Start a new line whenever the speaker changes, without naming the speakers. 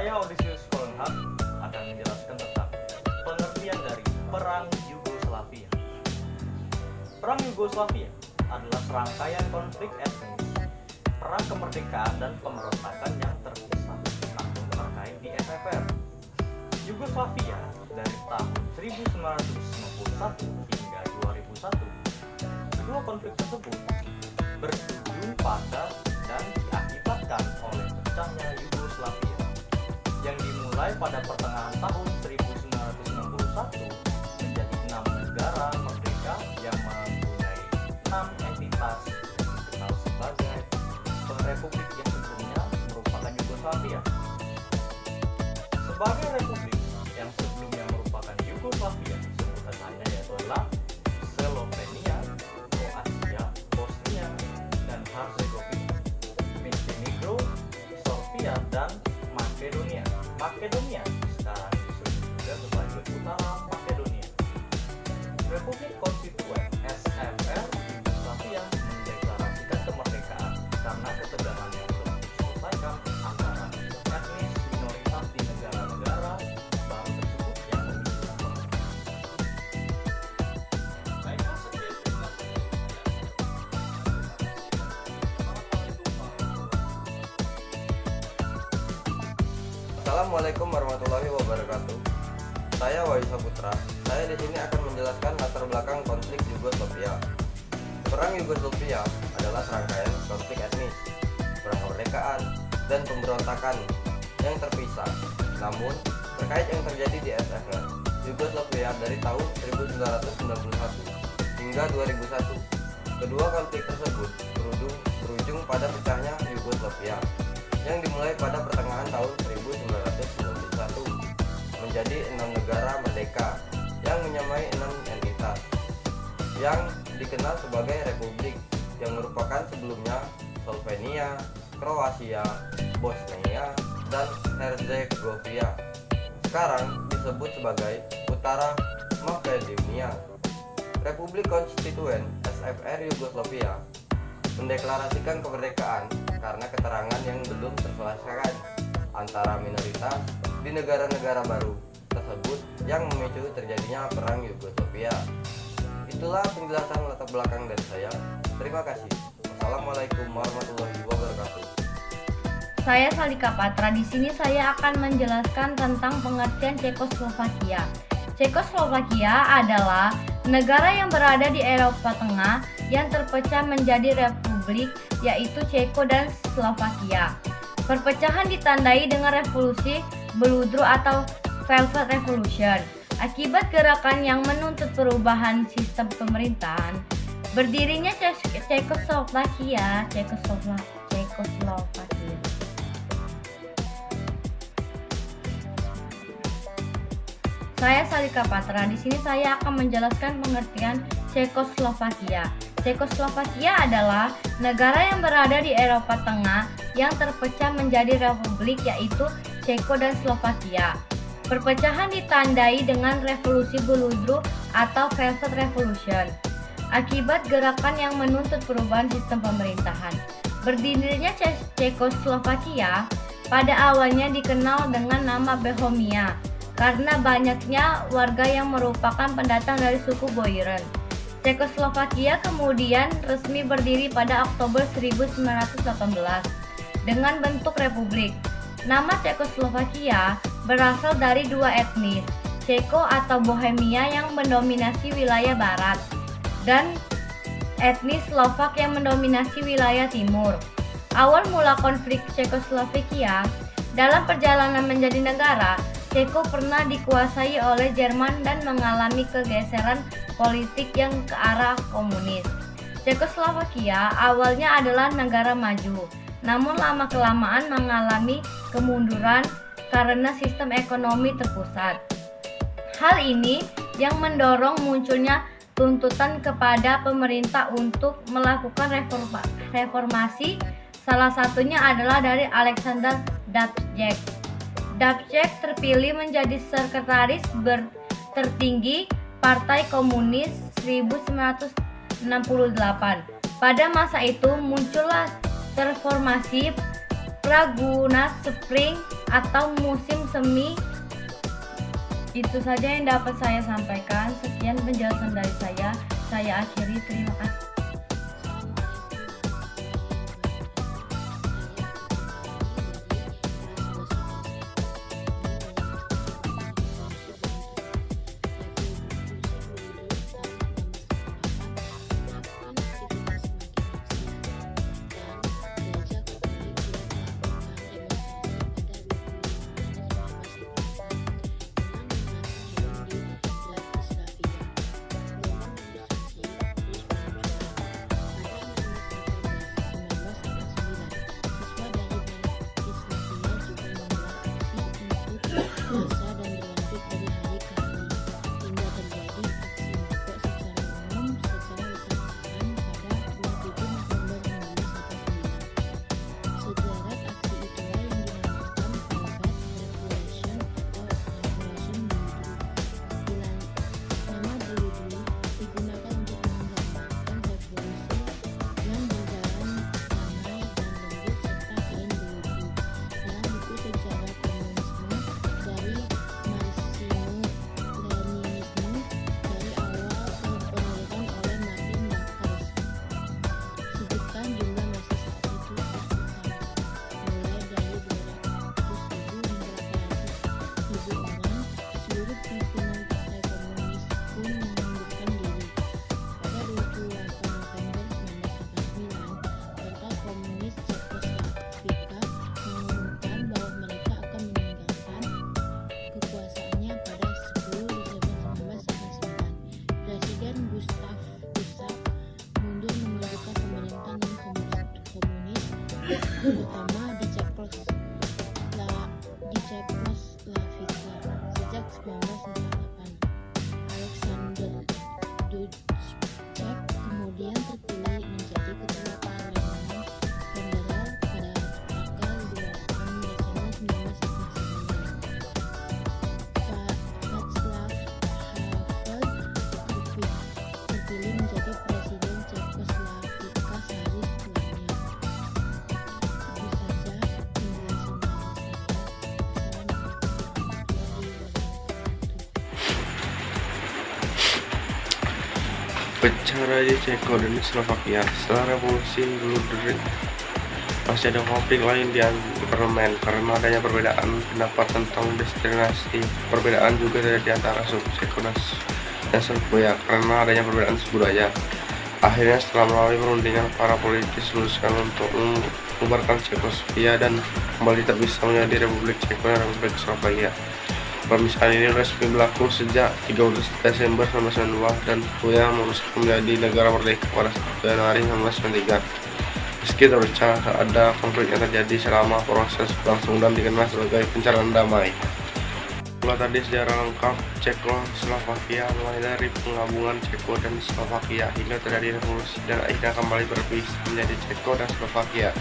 Saya Odysseus Vollenhard akan menjelaskan tentang pengertian dari Perang Yugoslavia. Perang Yugoslavia adalah serangkaian konflik etnis, perang kemerdekaan dan pemberontakan yang terpisah langsung terkait di SFR. Yugoslavia dari tahun 1991 hingga 2001. Kedua konflik tersebut berujung pada dan diakibatkan oleh pecahnya Yugoslavia yang dimulai pada pertengahan tahun 1961 menjadi 6 negara merdeka yang mempunyai 6 entitas dikenal sebagai republik yang sebelumnya merupakan Yugoslavia. Sebagai republik yang sebelumnya merupakan Yugoslavia, sebutannya yaitu adalah Slovenia, Kroasia, Bosnia, dan Herzegovina, Montenegro, Serbia, dan Makedonia. Makedonia sekarang disebut juga sebagai Utara Makedonia. Republik Konstituen SFR Yugoslavia mendeklarasikan kemerdekaan karena ketegangan yang belum diselesaikan antara etnis minoritas di negara-negara baru tersebut yang memicu konflik.
Assalamualaikum warahmatullahi wabarakatuh. Saya Wahyu Saputra. Saya di sini akan menjelaskan latar belakang konflik Yugoslavia. Perang Yugoslavia adalah serangkaian konflik etnis, perang kemerdekaan, dan pemberontakan yang terpisah. Namun, terkait yang terjadi di SFR Yugoslavia dari tahun 1991 hingga 2001. Kedua konflik tersebut berujung pada pecahnya Yugoslavia yang dimulai pada pertengahan tahun 1991 menjadi 6 negara merdeka yang menyamai 6 entitas yang dikenal sebagai republik yang merupakan sebelumnya Slovenia, Kroasia, Bosnia, dan Herzegovina. Sekarang disebut sebagai Utara Makedonia. Republik Konstituen SFR Yugoslavia mendeklarasikan kemerdekaan karena keterangan yang belum terselesaikan antara minoritas di negara-negara baru tersebut yang memicu terjadinya perang Yugoslavia. Itulah penjelasan latar belakang dari saya. Terima kasih. Wassalamualaikum warahmatullahi wabarakatuh.
Saya Salika Patra. Di sini saya akan menjelaskan tentang pengertian Cekoslovakia. Cekoslovakia adalah negara yang berada di Eropa Tengah yang terpecah menjadi republik, yaitu Ceko dan Slovakia. Perpecahan ditandai dengan revolusi Beludru atau Velvet Revolution. Akibat gerakan yang menuntut perubahan sistem pemerintahan, berdirinya Cekoslovakia. Saya Salika Patra. Di sini saya akan menjelaskan pengertian Cekoslovakia. Cekoslovakia adalah negara yang berada di Eropa Tengah yang terpecah menjadi republik, yaitu Ceko dan Slovakia. Perpecahan ditandai dengan revolusi Beludru atau Velvet Revolution. Akibat gerakan yang menuntut perubahan sistem pemerintahan, berdirinya Cekoslovakia pada awalnya dikenal dengan nama Bohemia karena banyaknya warga yang merupakan pendatang dari suku Boiran. Cekoslovakia kemudian resmi berdiri pada Oktober 1918 dengan bentuk republik. Nama Cekoslovakia berasal dari dua etnis, Ceko atau Bohemia yang mendominasi wilayah barat dan etnis Slovak yang mendominasi wilayah timur. Awal mula konflik Cekoslovakia dalam perjalanan menjadi negara, Ceko pernah dikuasai oleh Jerman dan mengalami kegeseran politik yang ke arah komunis. Cekoslovakia awalnya adalah negara maju, namun lama-kelamaan mengalami kemunduran karena sistem ekonomi terpusat. Hal ini yang mendorong munculnya tuntutan kepada pemerintah untuk melakukan reformasi. Salah satunya adalah dari Alexander Dubček. Dubček terpilih menjadi sekretaris tertinggi Partai Komunis 1968. Pada masa itu muncullah reformasi Pragunas Spring atau musim semi. Itu saja yang dapat saya sampaikan. Sekian penjelasan dari saya akhiri, terima kasih.
Terutama di Czechoslovakia sejak 1998. Alexander Dubček kemudian terpilih menjadi ketua parlemen federal pada tanggal 28 Desember 1999. Václav Havel terpilih menjadi presiden Czechoslovakia sehari setelahnya.
Bicara di Ceko dan Slovakia, setelah revolusi Ludwig masih ada konflik lain di parlemen karena adanya perbedaan pendapat tentang destinasi. Perbedaan juga ada di antara suku Ceko dan Slovakia karena adanya perbedaan budaya. Akhirnya setelah melalui perundingan, para politikus memutuskan untuk membubarkan Cekoslovakia dan kembali tak bisa menjadi Republik Ceko dan Republik Slovakia. Pemisahan ini resmi berlaku sejak 13 Desember 1992 dan Slovakia memutuskan menjadi negara merdeka pada 1 Januari 1993. Meski terpecah, ada konflik yang terjadi selama proses berlangsung dan dikenal sebagai pencarian damai. Itulah tadi sejarah lengkap Cekoslovakia, mulai dari penggabungan Ceko dan Slovakia hingga terjadi revolusi dan akhirnya kembali berpisah menjadi Ceko dan Slovakia.